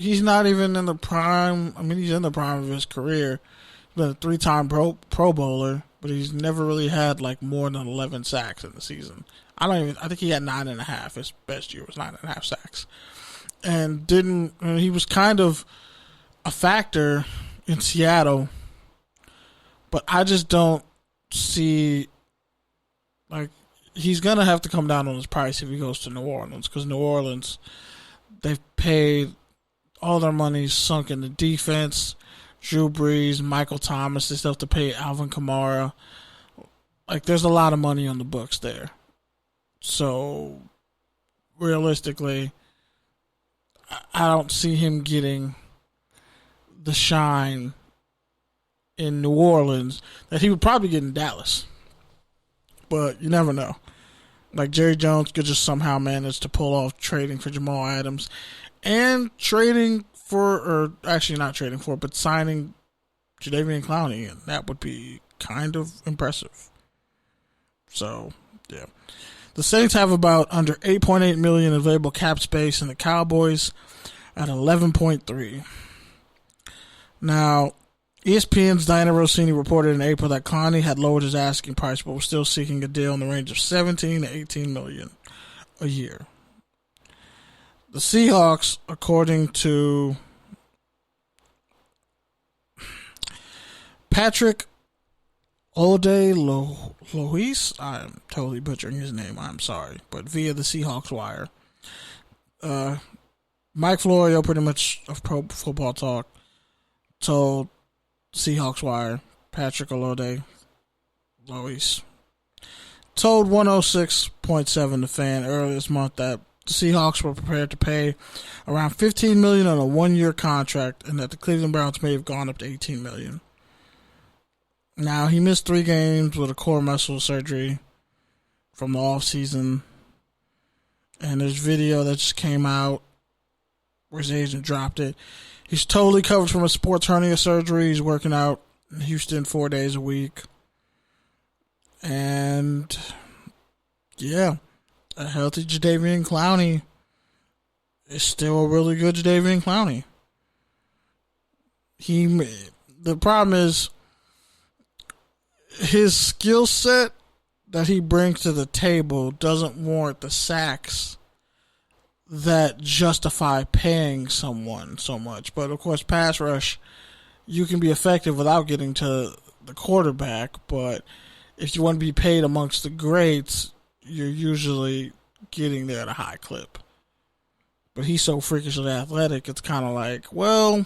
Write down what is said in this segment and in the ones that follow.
he's not even in the prime. I mean, he's in the prime of his career. He's been a 3-time Pro Bowler, but he's never really had like more than 11 sacks in the season. I think he had 9.5. His best year was 9.5 sacks, and he was kind of a factor in Seattle, but I just don't see, like, he's gonna have to come down on his price if he goes to New Orleans, because New Orleans, they've paid all their money sunk in the defense. Drew Brees, Michael Thomas, they still have to pay Alvin Kamara. Like, there's a lot of money on the books there. So, realistically, I don't see him getting the shine in New Orleans that he would probably get in Dallas. But you never know. Like, Jerry Jones could just somehow manage to pull off trading for Jamal Adams and signing Jadeveon Clowney, and that would be kind of impressive. So, yeah. The Saints have about under $8.8 million available cap space, and the Cowboys at 11.3. Now, ESPN's Diana Rossini reported in April that Clowney had lowered his asking price, but was still seeking a deal in the range of $17 to $18 million a year. The Seahawks, according to Patrick Lois, I'm totally butchering his name, I'm sorry, but via the Seahawks wire, Mike Florio, pretty much of Pro Football Talk, told Seahawks wire, Patrick Lois, told 106.7 The Fan earlier this month that the Seahawks were prepared to pay around $15 million on a 1-year contract, and that the Cleveland Browns may have gone up to $18 million. Now, he missed 3 games with a core muscle surgery from the offseason. And there's video that just came out where his agent dropped it. He's totally covered from a sports hernia surgery. He's working out in Houston 4 days a week. And, yeah, a healthy Jadeveon Clowney is still a really good Jadeveon Clowney. The problem is, his skill set that he brings to the table doesn't warrant the sacks that justify paying someone so much. But, of course, pass rush, you can be effective without getting to the quarterback. But if you want to be paid amongst the greats, you're usually getting there at a high clip. But he's so freakishly athletic, it's kind of like, well,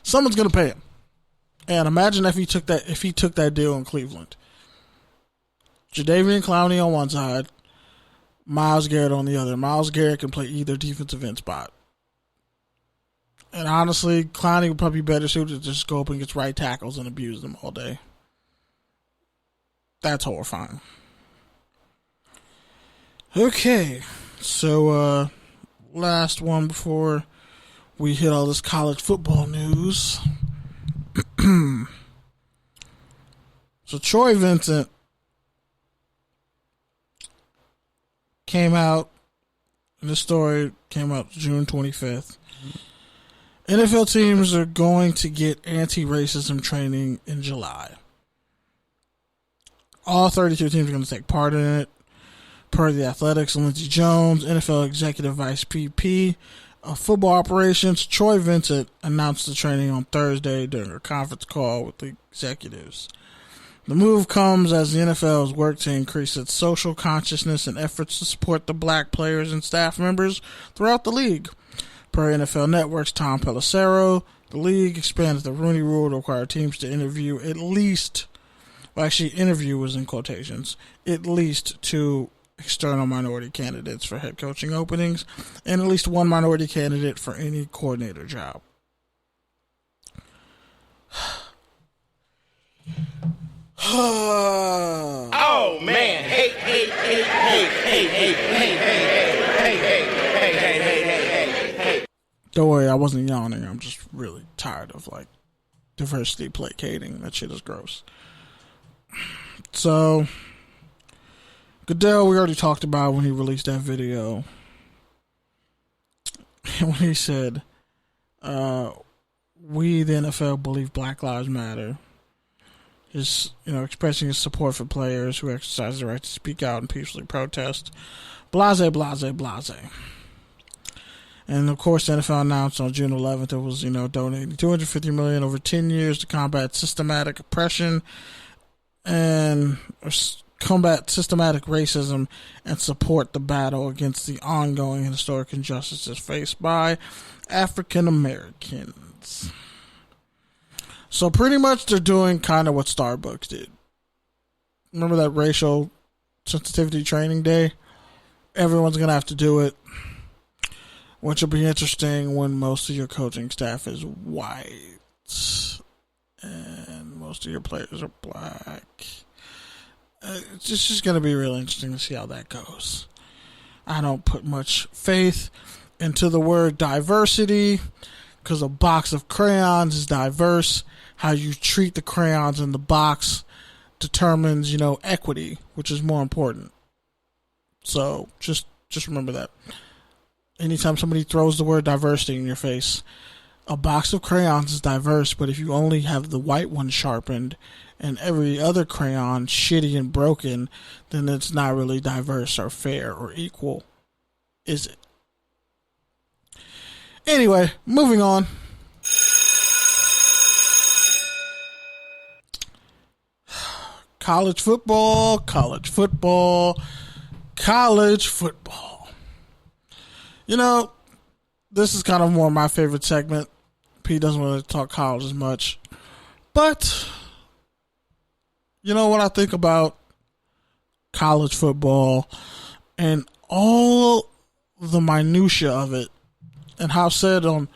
someone's going to pay him. And imagine if he took that deal in Cleveland. Jadeveon Clowney on one side, Myles Garrett on the other. Myles Garrett can play either defensive end spot. And honestly, Clowney would probably be better suited to just go up and get right tackles and abuse them all day. That's horrifying. Okay, so last one before we hit all this college football news. So Troy Vincent came out, and this story came out June 25th. NFL teams are going to get anti-racism training in July. All 32 teams are going to take part in it. Per The Athletic's Lindsey Jones, NFL Executive Vice VP of Football Operations, Troy Vincent, announced the training on Thursday during a conference call with the executives. The move comes as the NFL has worked to increase its social consciousness and efforts to support the black players and staff members throughout the league. Per NFL Network's Tom Pelissero, the league expands the Rooney Rule to require teams to interview interview was in quotations, at least 2 external minority candidates for head coaching openings and at least 1 minority candidate for any coordinator job. Oh man! Hey! Don't worry, I wasn't yawning. I'm just really tired of diversity placating. That shit is gross. So, Goodell, we already talked about when he released that video. when he said, we, the NFL, believe Black Lives Matter. His, expressing his support for players who exercise the right to speak out and peacefully protest. Blase, blase, blase. And of course, the NFL announced on June 11th it was, donating $250 million over 10 years to combat systematic oppression and combat systematic racism and support the battle against the ongoing historic injustices faced by African Americans. So pretty much they're doing kind of what Starbucks did. Remember that racial sensitivity training day? Everyone's going to have to do it, which will be interesting when most of your coaching staff is white and most of your players are black. It's just going to be real interesting to see how that goes. I don't put much faith into the word diversity because a box of crayons is diverse. How you treat the crayons in the box determines, equity, which is more important. So just remember that. Anytime somebody throws the word diversity in your face, a box of crayons is diverse, but if you only have the white one sharpened and every other crayon shitty and broken, then it's not really diverse or fair or equal, is it? Anyway, moving on. College football. This is kind of more my favorite segment. Pete doesn't really talk college as much. But, when I think about college football and all the minutia of it, and how I've said on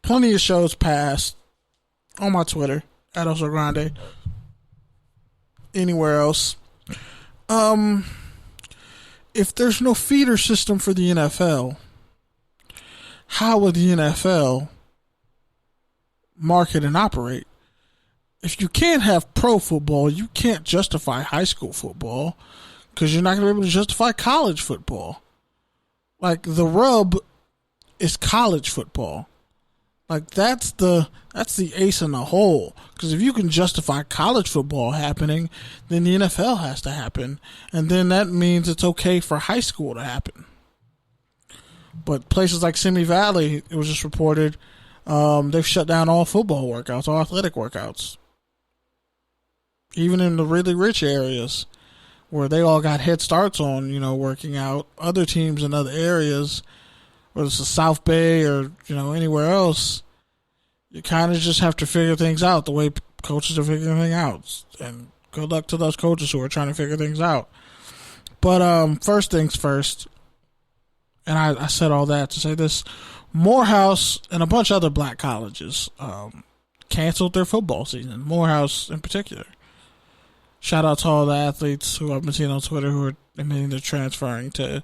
plenty of shows past, on my Twitter, at Oso Grande, anywhere else, if there's no feeder system for the NFL, how would the NFL market and operate? If you can't have pro football, you can't justify high school football because you're not going to be able to justify college football. Like, the rub is college football. Like, that's the ace in the hole. Because if you can justify college football happening, then the NFL has to happen. And then that means it's okay for high school to happen. But places like Simi Valley, it was just reported, they've shut down all football workouts, all athletic workouts. Even in the really rich areas where they all got head starts on, working out. Other teams in other areas, whether it's the South Bay or, anywhere else, you kind of just have to figure things out the way coaches are figuring things out. And good luck to those coaches who are trying to figure things out. But first things first, and I said all that to say this, Morehouse and a bunch of other black colleges canceled their football season. Morehouse in particular. Shout out to all the athletes who I've been seeing on Twitter who are admitting they're transferring to,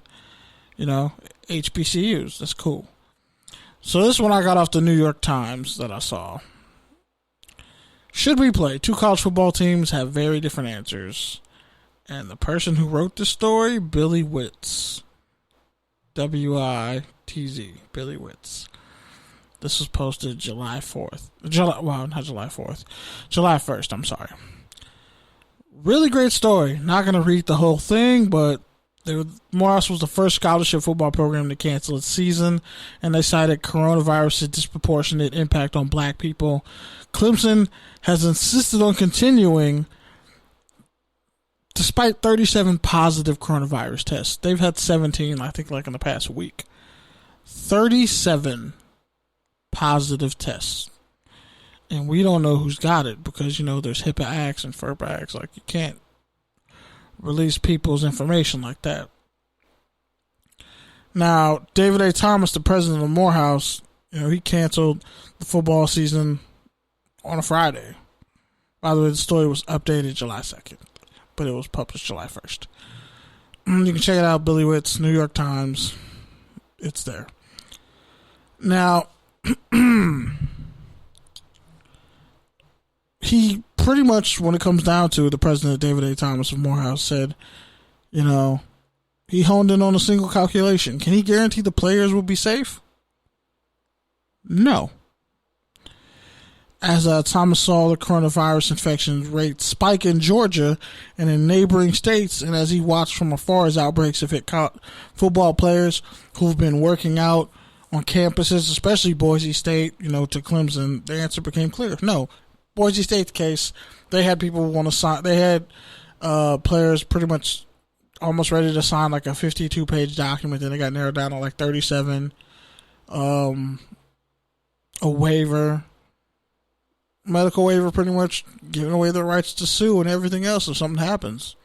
HBCUs. That's cool. So this one I got off the New York Times that I saw. Should we play? 2 college football teams have very different answers. And the person who wrote this story, Billy Witz. W-I-T-Z. Billy Witz. This was posted July 4th. Not July 4th. July 1st, I'm sorry. Really great story. Not going to read the whole thing, but Morehouse was the first scholarship football program to cancel its season, and they cited coronavirus' disproportionate impact on black people. Clemson has insisted on continuing despite 37 positive coronavirus tests. They've had 17, I think, in the past week. 37 positive tests. And we don't know who's got it because, there's HIPAA acts and FERPA acts. Like, you can't release people's information like that. Now, David A. Thomas, the president of Morehouse, he canceled the football season on a Friday. By the way, the story was updated July 2nd, but it was published July 1st. You can check it out, Billy Witz, New York Times. It's there. Now, he pretty much, when it comes down to it, the president, David A. Thomas of Morehouse, said, he honed in on a single calculation. Can he guarantee the players will be safe? No. As Thomas saw the coronavirus infection rate spike in Georgia and in neighboring states, and as he watched from afar as outbreaks have hit football players who've been working out on campuses, especially Boise State, to Clemson, the answer became clear. No. Boise State's case, they had people want to sign. They had players pretty much almost ready to sign like a 52-page document. Then they got narrowed down to like 37. A waiver. Medical waiver, pretty much giving away their rights to sue and everything else if something happens.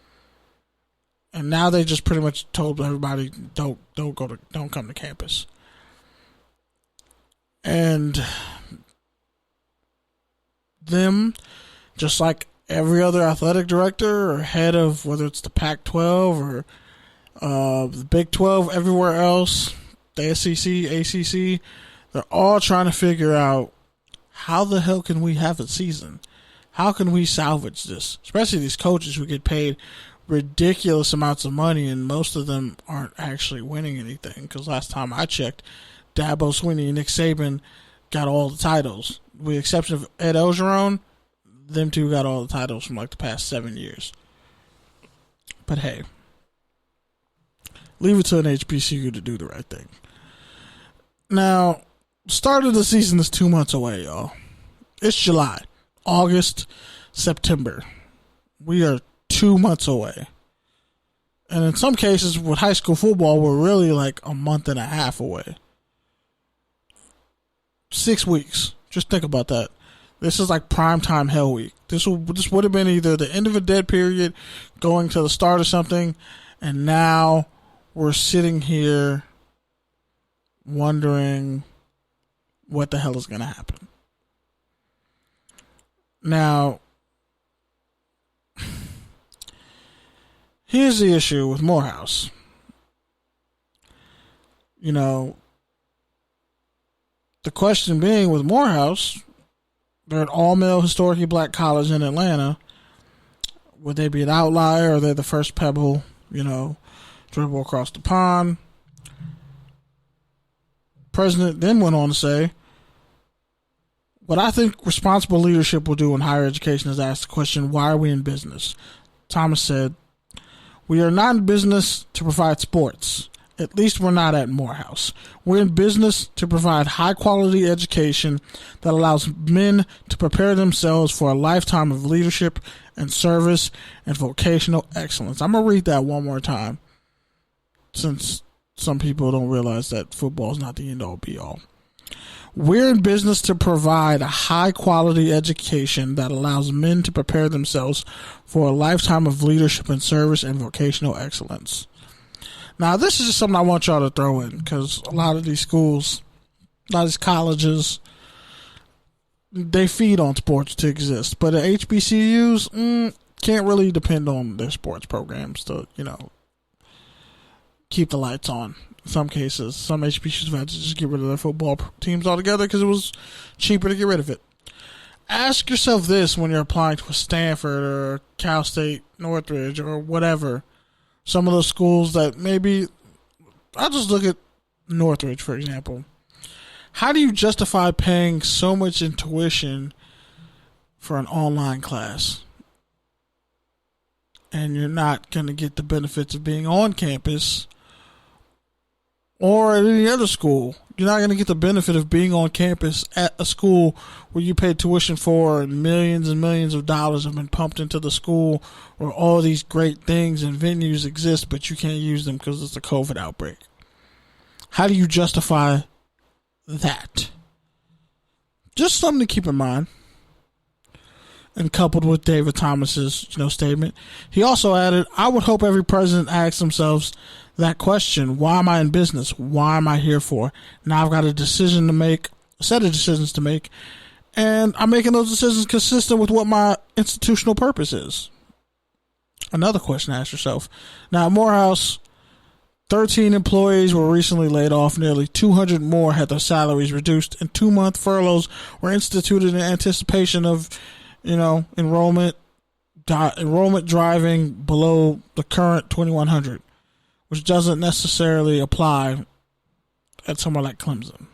And now they just pretty much told everybody don't come to campus. And them, just like every other athletic director or head of whether it's the Pac-12 or the Big 12, everywhere else, the SEC, ACC, they're all trying to figure out how the hell can we have a season? How can we salvage this? Especially these coaches who get paid ridiculous amounts of money, and most of them aren't actually winning anything. Because last time I checked, Dabo Swinney and Nick Saban got all the titles. With the exception of Ed Ogeron, them two got all the titles from like the past 7 years. But hey, leave it to an HBCU to do the right thing. Now, start of the season is 2 months away, y'all. It's July, August, September. We are 2 months away. And in some cases, with high school football, we're really like a month and a half away. 6 weeks. Just think about that. This is like primetime hell week. This would have been either the end of a dead period going to the start of something, and now we're sitting here wondering what the hell is going to happen. Now, here's the issue with Morehouse. The question being with Morehouse, they're an all-male historically black college in Atlanta. Would they be an outlier, or are they the first pebble, dribble across the pond? President then went on to say, what I think responsible leadership will do in higher education is ask the question, why are we in business? Thomas said, we are not in business to provide sports. At least we're not at Morehouse. We're in business to provide high-quality education that allows men to prepare themselves for a lifetime of leadership and service and vocational excellence. I'm going to read that one more time, since some people don't realize that football is not the end-all, be-all. We're in business to provide a high-quality education that allows men to prepare themselves for a lifetime of leadership and service and vocational excellence. Now, this is just something I want y'all to throw in, because a lot of these schools, a lot of these colleges, they feed on sports to exist. But the HBCUs can't really depend on their sports programs to, keep the lights on. In some cases, some HBCUs have had to just get rid of their football teams altogether because it was cheaper to get rid of it. Ask yourself this when you're applying to a Stanford or Cal State Northridge or whatever. Some of those schools that maybe, I'll just look at Northridge, for example. How do you justify paying so much in tuition for an online class? And you're not going to get the benefits of being on campus or at any other school. You're not going to get the benefit of being on campus at a school where you pay tuition for and millions of dollars have been pumped into the school, where all these great things and venues exist, but you can't use them because it's a COVID outbreak. How do you justify that? Just something to keep in mind. And coupled with David Thomas's, statement, he also added, I would hope every president asks themselves that question. Why am I in business? Why am I here for? Now I've got a decision to make, a set of decisions to make, and I'm making those decisions consistent with what my institutional purpose is. Another question to ask yourself. Now, at Morehouse, 13 employees were recently laid off. Nearly 200 more had their salaries reduced, and 2-month furloughs were instituted in anticipation of enrollment driving below the current 2,100, which doesn't necessarily apply at somewhere like Clemson.